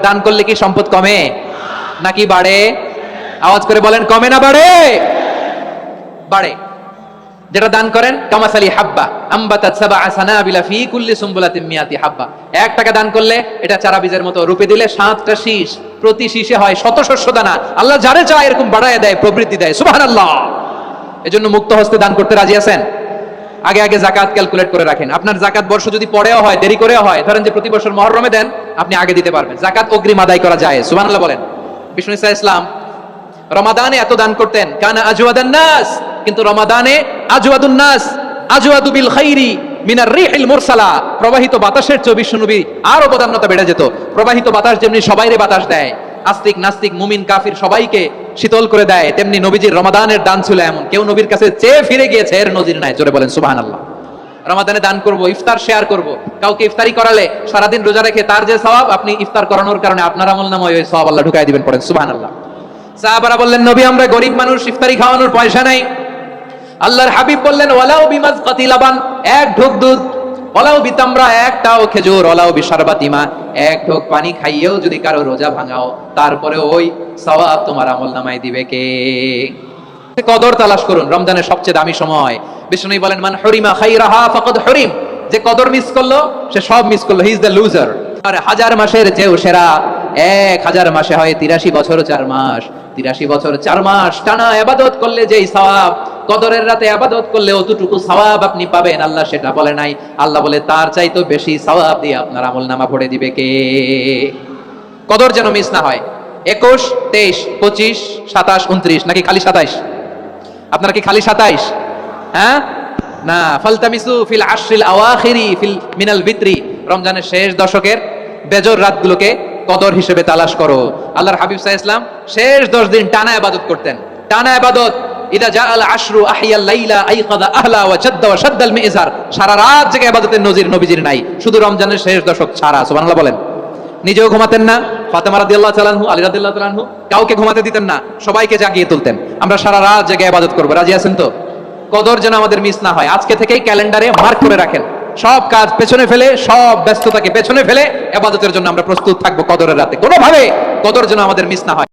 দান করলে কি সম্পদ কমে নাকি বাড়ে? আওয়াজ করে বলেন, কমে না বাড়ে? বাড়ে। যেটা দান করেন, কামাসালি হাব্বা আম্বাতাত সাবআ সানাবিলা ফি কুল্লি সুমবুলাতিন মিয়াতি হাব্বা। 1 টাকা দান করলে এটা চারা বীজের মতো, রূপে দিলে 7টা শীষ, প্রতি শীষে হয় শত শস্য দানা। আল্লাহ যারে চায় এরকম বাড়ায় দেয়, প্রবৃদ্ধি দেয়। সুবহানাল্লাহ। এজন্য মুক্ত হস্তে দান করতে রাজি আছেন? আগে আগে যাকাত ক্যালকুলেট করে রাখেন। আপনার যাকাত বর্ষ যদি পরেও হয়, দেরি করেও হয়, ধরেন যে প্রতি বছর মুহররমে দেন, আপনি আগে দিতে পারবেন। যাকাত অগ্রিম আদায় করা যায়। সুবহানাল্লাহ বলেন। বিষ্ণু ঈসা ইসলাম রমাদানে এত দান করতেন, কানা আজওয়াদান নাস, কিন্তু রমাদানে আজওয়াদুন নাস আজওয়াদু বিল খাইরি মিনার রিহিল মুরসালা। প্রবাহিত বাতাসের চেয়ে বিষ্ণু নবী আরো বদান্যতা বেড়ে যেত। প্রবাহিত বাতাস যেমনি সবাইরে বাতাস দেয়, আস্তিক নাস্তিক মুমিন কাফির সবাইকে শীতল করে দেয়, তেমনি নবীজির রমাদানের দান ছিল এমন, কেউ নবীর কাছে চেয়ে ফিরে গিয়েছে এর নজির নাই। জোরে বলেন সুবহানাল্লাহ। রমাদানে দান করব, ইফতার শেয়ার করব। কাউকে ইফতারি করালে সারাদিন রোজা রেখে তার যে সওয়াব, আপনি ইফতার করানোর কারণে আপনার আমলনামায় ওই সওয়াব আল্লাহ ঢুকাই দিবেন। পড়েন সুবহানাল্লাহ। সাহাবারা বললেন, নবী আমরা গরিব মানুষ, ইফতারি খাওয়ানোর পয়সা নাই। আল্লাহর হাবিব বললেন, ওয়ালাউ বিমাজকাতি লাবান, 1 ঢোক দুধ, ওয়ালাউ বিতামরা, 1টাও খেজুর, ওয়ালাউ বিশারবাতিমা, 1 ঢোক পানি খাইয়েও যদি কারো রোজা ভাঙাও, তারপরে ওই সওয়াব তোমার আমলনামায় দিবে কে? কদর তালাশ করুন, রমজানের সবচেয়ে দামি সময়। বিষ্ণু বলেন, মান হুরিমা খাইরাহা ফাকাদ হুরিম, যে কদর মিস করলো সে সব মিস করলো, হি ইজ দ্য লুজার। আর 1000 মাসের চেয়েও সেরা, 1000 মাসে হয় 83 বছর 4 মাস। 83 বছর 4 মাস টানা ইবাদত করলে যেই সওয়াব, কদরের রাতে ইবাদত করলে অতটুকু সওয়াব আপনি পাবেন। আল্লাহ সেটা বলে নাই, আল্লাহ বলে তার চাইতো বেশি সওয়াব দিয়ে আপনার আমলনামা ভরে দিবে কে? কদর যেন মিস না হয়। 21, 23, 25, 27, 29 নাকি খালি 27? আপনারা কি খালি 27? হ্যাঁ না, ফালতামিসু ফিল আশরিল আওয়াখিরি ফিল মিনাল বিত্রি, রমজানের শেষ দশকের বেজর রাতগুলোকে কদর হিসেবে তালাশ করো। আল্লাহর হাবিব সাল্লাল্লাহু আলাইহি ওয়াসাল্লাম শেষ 10 দিন টানা ইবাদত করতেন, টানা ইবাদত। ইদা জাআল আশরু আহইয়াল লাইলা আইকাযা আহলা ওয়া জাদ্দা ওয়া শাদ্দাল মিজার, সারা রাত জেগে ইবাদতের নজির নবীজির নাই, শুধু রমজানের শেষ দশক ছাড়া। সুবহানাল্লাহ বলেন। নিজেও ঘুমাতেন না, ফাতেমা রাদিয়াল্লাহু তাআলা আনহু, আলী রাদিয়াল্লাহু তাআলা আনহু কাউকে ঘুমাতে দিতেন না, সবাইকে জাগিয়ে তুলতেন। আমরা সারা রাত জেগে ইবাদত করব, রাজি আছেন তো? কদর যেন আমাদের মিস না হয়। আজকে থেকেই ক্যালেন্ডারে মার্ক করে রাখেন, সব কাজ পেছনে ফেলে, সব ব্যস্ততাকে পেছনে ফেলে ইবাদতের জন্য আমরা প্রস্তুত থাকবো কদরের রাতে। কোনোভাবে কদর যেন আমাদের মিস না হয়।